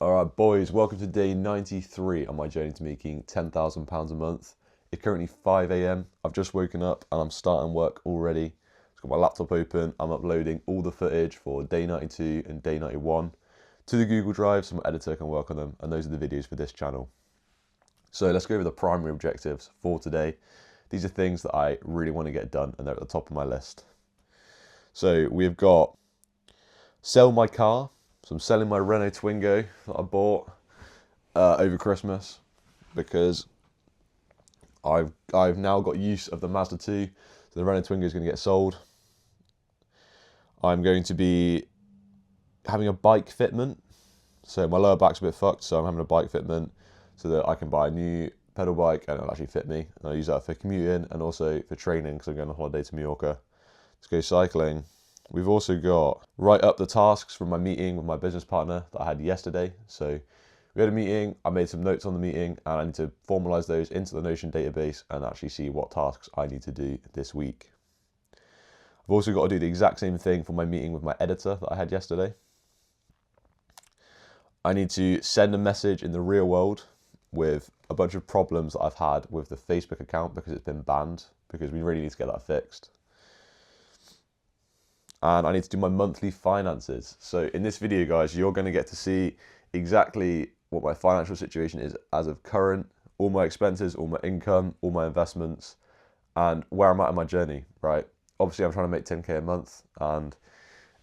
Alright boys, welcome to day 93 on my journey to making £10,000 a month. It's currently 5 AM, I've just woken up and I'm starting work already. I've got my laptop open, I'm uploading all the footage for day 92 and day 91 to the Google Drive so my editor can work on them, and those are the videos for this channel. So let's go over the primary objectives for today. These are things that I really want to get done and they're at the top of my list. So we've got sell my car. So I'm selling my Renault Twingo that I bought over Christmas because I've now got use of the Mazda 2, so the Renault Twingo is going to get sold. I'm going to be having a bike fitment. So my lower back's a bit fucked, so I'm having a bike fitment so that I can buy a new pedal bike and it'll actually fit me. And I'll use that for commuting and also for training because I'm going on holiday to Mallorca to go cycling. We've also got write up the tasks from my meeting with my business partner that I had yesterday. So we had a meeting, I made some notes on the meeting and I need to formalize those into the Notion database and actually see what tasks I need to do this week. I've also got to do the exact same thing for my meeting with my editor that I had yesterday. I need to send a message in the real world with a bunch of problems that I've had with the Facebook account because it's been banned, because we really need to get that fixed. And I need to do my monthly finances. So in this video, guys, you're going to get to see exactly what my financial situation is as of current, all my expenses, all my income, all my investments, and where I'm at in my journey, right? Obviously, I'm trying to make 10K a month, and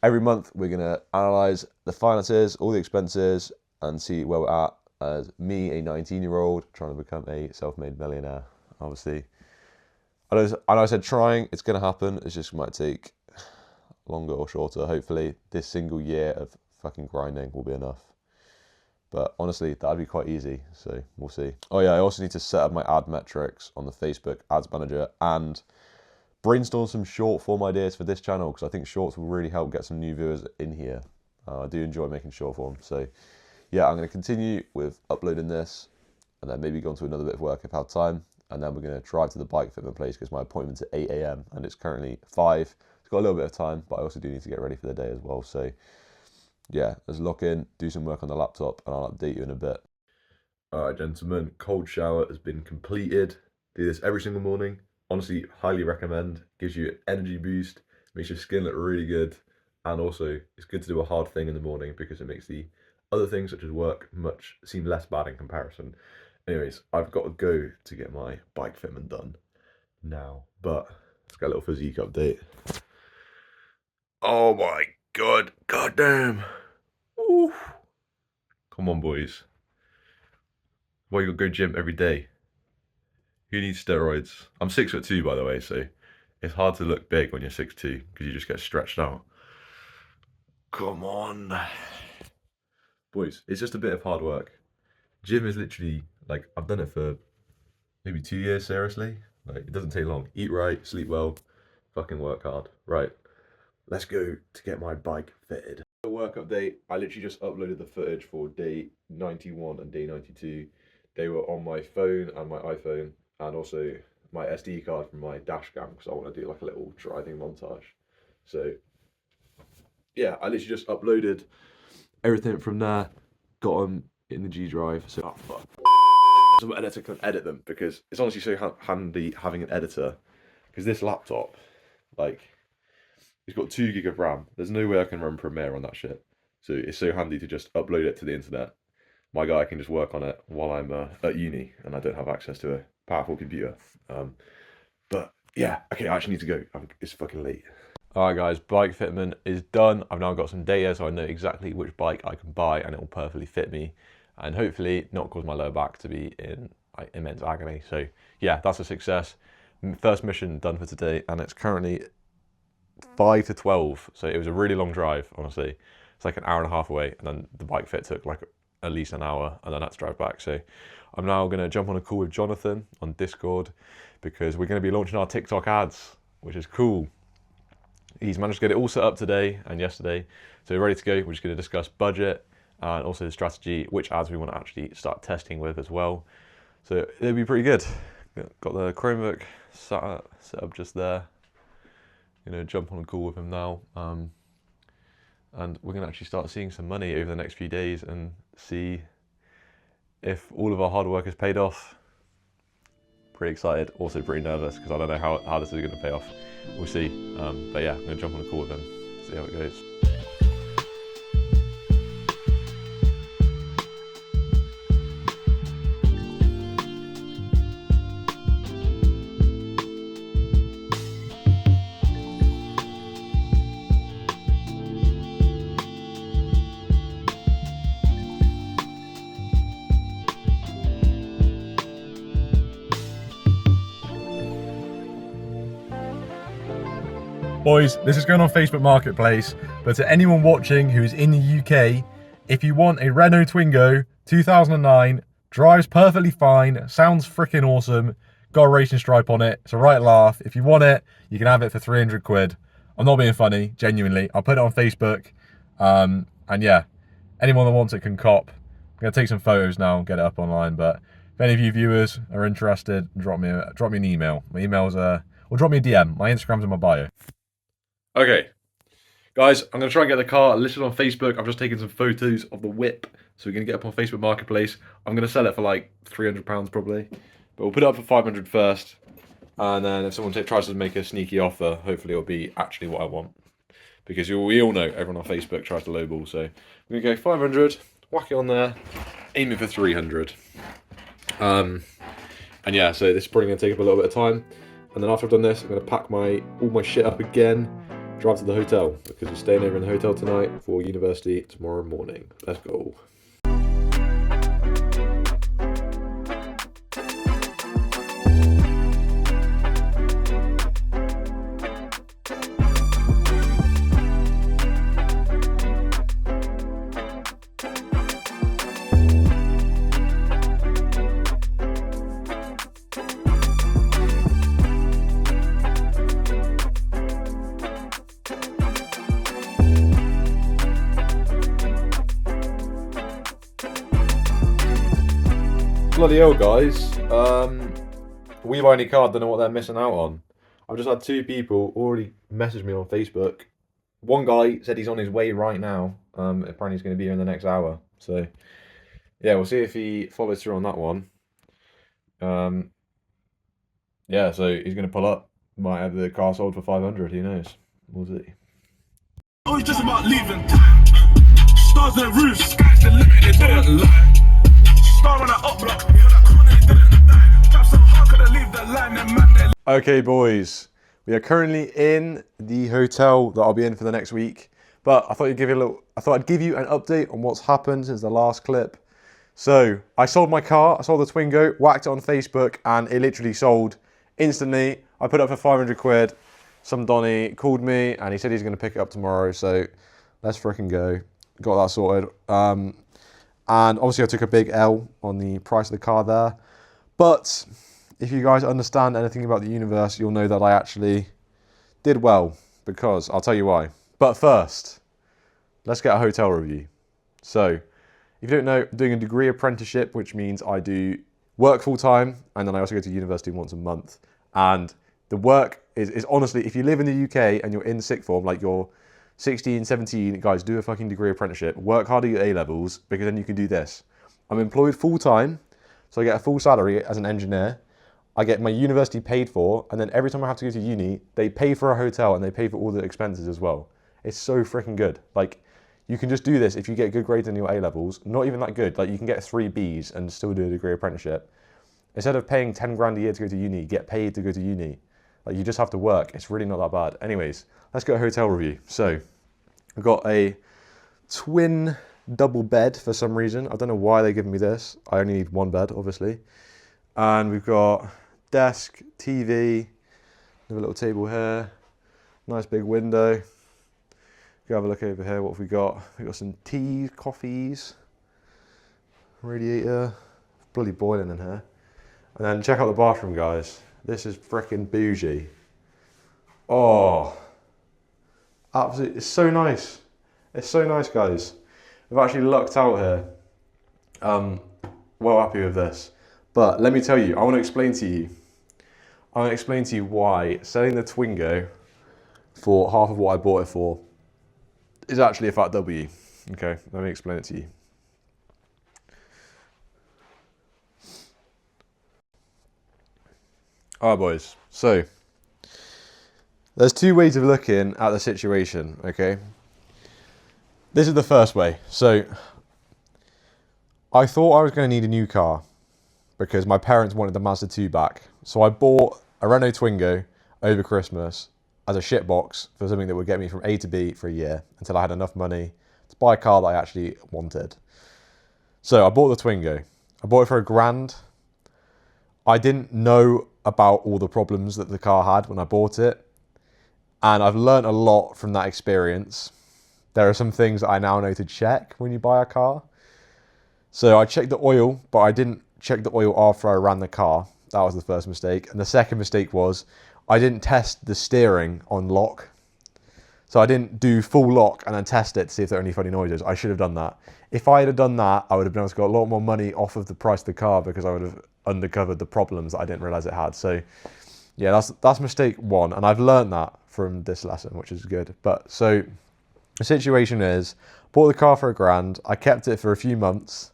every month we're going to analyze the finances, all the expenses, and see where we're at as me, a 19-year-old, trying to become a self-made millionaire, obviously. I know I said trying, it's going to happen, it just might take longer or shorter. Hopefully this single year of fucking grinding will be enough, but honestly that'd be quite easy, so we'll see. Oh yeah, I also need to set up my ad metrics on the Facebook ads manager and brainstorm some short form ideas for this channel because I think shorts will really help get some new viewers in here. I do enjoy making short form, so yeah, I'm going to continue with uploading this and then maybe go on to another bit of work if I have time, and then we're going to drive to the bike fitment place because my appointment's at 8 AM and it's currently 5. Got a little bit of time, but I also do need to get ready for the day as well. So yeah, let's lock in, do some work on the laptop, and I'll update you in a bit. All right, gentlemen, cold shower has been completed. Do this every single morning. Honestly, highly recommend. Gives you an energy boost, makes your skin look really good, and also it's good to do a hard thing in the morning because it makes the other things such as work seem less bad in comparison. Anyways, I've got to go to get my bike fitment done now, but let's get a little physique update. Oh my god, goddamn. Oof. Come on, boys. Why you gotta go gym every day? Who needs steroids? I'm 6'2", by the way, so it's hard to look big when you're 6'2", because you just get stretched out. Come on. Boys, it's just a bit of hard work. Gym is literally, like, I've done it for maybe 2 years, seriously. Like, it doesn't take long. Eat right, sleep well, fucking work hard. Right. Let's go to get my bike fitted. The work update, I literally just uploaded the footage for day 91 and day 92. They were on my phone and my iPhone, and also my SD card from my dash cam because I want to do like a little driving montage. So yeah, I literally just uploaded everything from there, got them in the G Drive. So oh, fuck. So my editor can edit them because it's honestly so handy having an editor, because this laptop, like, it's got 2 gig of RAM. There's no way I can run Premiere on that shit. So it's so handy to just upload it to the internet. My guy can just work on it while I'm at uni and I don't have access to a powerful computer. But yeah, okay, I actually need to go. It's fucking late. Alright guys, bike fitment is done. I've now got some data so I know exactly which bike I can buy and it will perfectly fit me and hopefully not cause my lower back to be in like, immense agony. So yeah, that's a success. First mission done for today, and it's currently 5 to 12, so it was a really long drive, honestly. It's like an hour and a half away, and then the bike fit took like at least an hour, and then I had to drive back. So I'm now going to jump on a call with Jonathan on Discord because we're going to be launching our TikTok ads, which is cool. He's managed to get it all set up today and yesterday, so we're ready to go. We're just going to discuss budget and also the strategy, which ads we want to actually start testing with as well. So it'll be pretty good. Got the Chromebook set up just there. Jump on a call with him now, and we're going to actually start seeing some money over the next few days, and see if all of our hard work has paid off. Pretty excited, also pretty nervous because I don't know how this is going to pay off. We'll see. But yeah, I'm going to jump on a call with him, see how it goes. Boys, this is going on Facebook Marketplace, but to anyone watching who is in the UK, if you want a Renault Twingo 2009, drives perfectly fine, sounds freaking awesome, got a racing stripe on it, it's a right laugh. If you want it, you can have it for 300 quid. I'm not being funny, genuinely. I'll put it on Facebook. And yeah, anyone that wants it can cop. I'm going to take some photos now and get it up online, but if any of you viewers are interested, drop me an email. My email's, or drop me a DM. My Instagram's in my bio. Okay, guys, I'm going to try and get the car listed on Facebook. I've just taken some photos of the whip, so we're going to get up on Facebook Marketplace. I'm going to sell it for like £300 probably, but we'll put it up for 500 first, and then if someone tries to make a sneaky offer, hopefully it'll be actually what I want, because we all know everyone on Facebook tries to lowball, so we're going to go 500, whack it on there, aiming for 300. And yeah, so this is probably going to take up a little bit of time, and then after I've done this, I'm going to pack all my shit up again, drive to the hotel, because we're staying over in the hotel tonight for university tomorrow morning. Let's go. Bloody hell, guys. We buy any card, don't know what they're missing out on. I've just had 2 people already message me on Facebook. One guy said he's on his way right now. Apparently he's going to be here in the next hour. So, yeah, we'll see if he follows through on that one. Yeah, so he's going to pull up. Might have the car sold for 500, who knows? We'll see. Oh, it's just about leaving time. Stars and roofs, sky's the limit, they didn't lie. Star on that up block, we heard that corner, they didn't die. Tap so hard, could I leave the line, and man, they... Okay, boys, we are currently in the hotel that I'll be in for the next week. But I thought I'd give you an update on what's happened since the last clip. So I sold my car, I sold the Twingo, whacked it on Facebook, and it literally sold instantly. I put it up for 500 quid. Some Donny called me and he said he's going to pick it up tomorrow. So let's freaking go. Got that sorted. And obviously I took a big L on the price of the car there. But if you guys understand anything about the universe, you'll know that I actually did well, because I'll tell you why. But first, let's get a hotel review. So if you don't know, I'm doing a degree apprenticeship, which means I do work full time, and then I also go to university once a month. And the work is honestly, if you live in the UK and you're in sixth form, like you're 16, 17, guys, do a fucking degree apprenticeship. Work hard at your A-levels, because then you can do this. I'm employed full time, so I get a full salary as an engineer. I get my university paid for, and then every time I have to go to uni, they pay for a hotel and they pay for all the expenses as well. It's so freaking good. Like, you can just do this if you get good grades in your A-levels. Not even that good. Like, you can get 3 Bs and still do a degree apprenticeship. Instead of paying 10 grand a year to go to uni, get paid to go to uni. Like, you just have to work. It's really not that bad. Anyways, let's go hotel review. So, I've got a twin double bed for some reason. I don't know why they're giving me this. I only need 1 bed, obviously. And we've got desk, TV, another little table here, nice big window. Go have a look over here, what have we got? We've got some teas, coffees, radiator, bloody boiling in here. And then check out the bathroom, guys. This is freaking bougie. Oh, absolutely, it's so nice. It's so nice, guys. We've actually lucked out here. Well happy with this. But let me tell you, I want to explain to you why selling the Twingo for half of what I bought it for is actually a fat W. Okay, let me explain it to you. Alright, boys. So, there's two ways of looking at the situation, okay? This is the first way. So, I thought I was going to need a new car because my parents wanted the Mazda 2 back. So I bought a Renault Twingo over Christmas as a shitbox for something that would get me from A to B for a year until I had enough money to buy a car that I actually wanted. So I bought the Twingo. I bought it for £1,000. I didn't know about all the problems that the car had when I bought it. And I've learned a lot from that experience. There are some things that I now know to check when you buy a car. So I checked the oil, but I didn't check the oil after I ran the car. That was the first mistake. And the second mistake was I didn't test the steering on lock. So I didn't do full lock and then test it to see if there are any funny noises. I should have done that. If I had done that, I would have been able to get a lot more money off of the price of the car because I would have uncovered the problems that I didn't realize it had. So yeah, that's mistake one. And I've learned that from this lesson, which is good. But so the situation is, bought the car for £1,000. I kept it for a few months.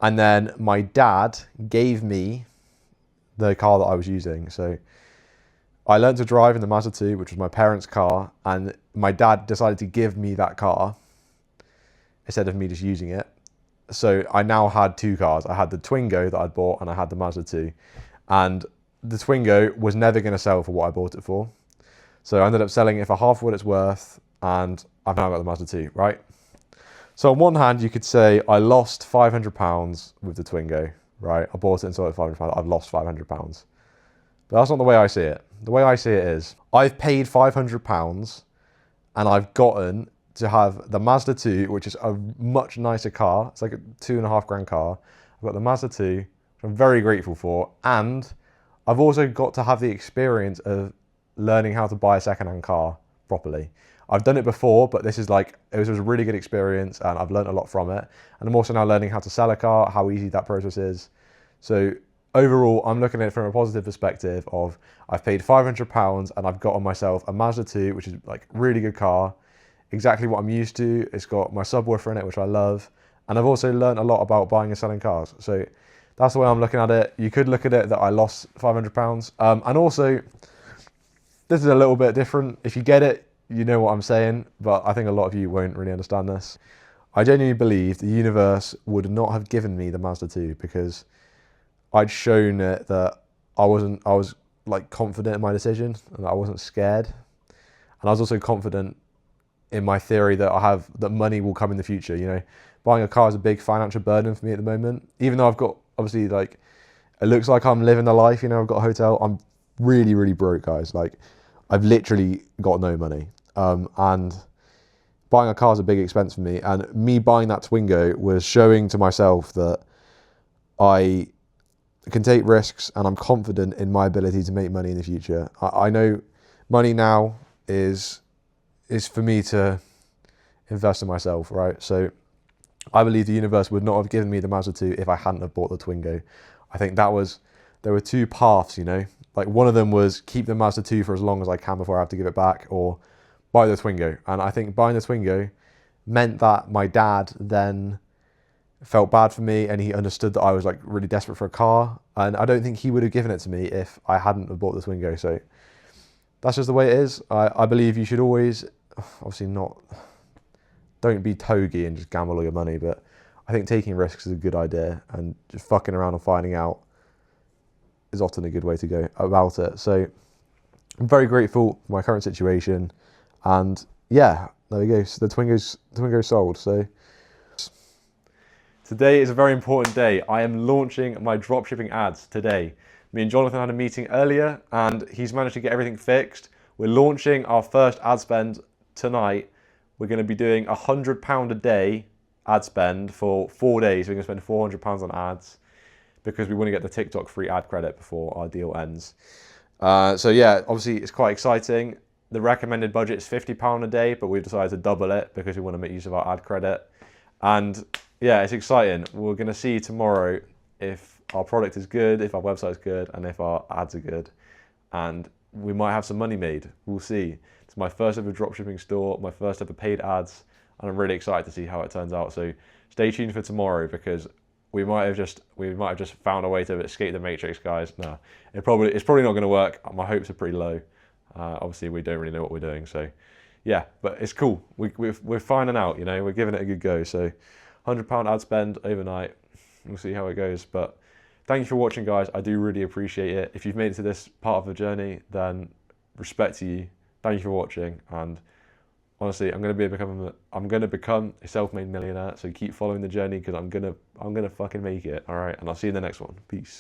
And then my dad gave me the car that I was using. So I learned to drive in the Mazda 2, which was my parents' car. And my dad decided to give me that car instead of me just using it. So I now had two cars. I had the Twingo that I'd bought and I had the Mazda 2. And the Twingo was never going to sell for what I bought it for. So I ended up selling it for half what it's worth and I've now got the Mazda 2, right? So on one hand, you could say I lost £500 with the Twingo, right? I bought it and sold it for £500. I've lost £500. But that's not the way I see it. The way I see it is I've paid £500 and I've gotten to have the Mazda 2, which is a much nicer car. It's like a £2,500 car. I've got the Mazda 2, which I'm very grateful for. And I've also got to have the experience of learning how to buy a second-hand car properly. I've done it before, but this is like, it was a really good experience and I've learned a lot from it. And I'm also now learning how to sell a car, how easy that process is. So overall, I'm looking at it from a positive perspective of I've paid £500 and I've got on myself a Mazda 2, which is like really good car. Exactly what I'm used to. It's got my subwoofer in it, which I love. And I've also learned a lot about buying and selling cars. So that's the way I'm looking at it. You could look at it that I lost £500. And also, this is a little bit different. If you get it, you know what I'm saying, but I think a lot of you won't really understand this. I genuinely believe the universe would not have given me the Mazda 2 because I'd shown it that I was like confident in my decision and I wasn't scared. And I was also confident in my theory that money will come in the future. You know, buying a car is a big financial burden for me at the moment. Even though I've got, obviously, like, it looks like I'm living the life, you know, I've got a hotel. I'm really, really broke, guys. Like, I've literally got no money. And buying a car is a big expense for me. And me buying that Twingo was showing to myself that I can take risks and I'm confident in my ability to make money in the future. I know money now is for me to invest in myself, right? So I believe the universe would not have given me the Mazda 2 if I hadn't have bought the Twingo. I think there were two paths, you know, like one of them was keep the Mazda 2 for as long as I can before I have to give it back, or buy the Twingo. And I think buying the Twingo meant that my dad then felt bad for me and he understood that I was like really desperate for a car. And I don't think he would have given it to me if I hadn't have bought the Twingo. So that's just the way it is. I believe you should always, obviously not, don't be togy and just gamble all your money, but I think taking risks is a good idea and just fucking around and finding out is often a good way to go about it. So I'm very grateful for my current situation and yeah, there we go. So the Twingo's sold. So today is a very important day. I am launching my dropshipping ads today. Me and Jonathan had a meeting earlier and he's managed to get everything fixed. We're launching our first ad spend tonight. We're going to be doing £100 a day ad spend for 4 days. We're going to spend £400 on ads because we want to get the TikTok free ad credit before our deal ends. So yeah, obviously it's quite exciting. The recommended budget is £50 a day, but we've decided to double it because we want to make use of our ad credit. And yeah, it's exciting. We're going to see tomorrow if our product is good, if our website is good, and if our ads are good. And we might have some money made. We'll see. It's my first ever dropshipping store, my first ever paid ads, and I'm really excited to see how it turns out. So stay tuned for tomorrow because we might have just found a way to escape the matrix, guys. No, it's probably not going to work. My hopes are pretty low. Obviously, we don't really know what we're doing, so yeah. But it's cool. We're finding out. You know, we're giving it a good go. So, £100 ad spend overnight. We'll see how it goes. But thank you for watching, guys. I do really appreciate it. If you've made it to this part of the journey, then respect to you. Thank you for watching. And honestly, I'm gonna become a self-made millionaire. So keep following the journey because I'm gonna fucking make it. All right, and I'll see you in the next one. Peace.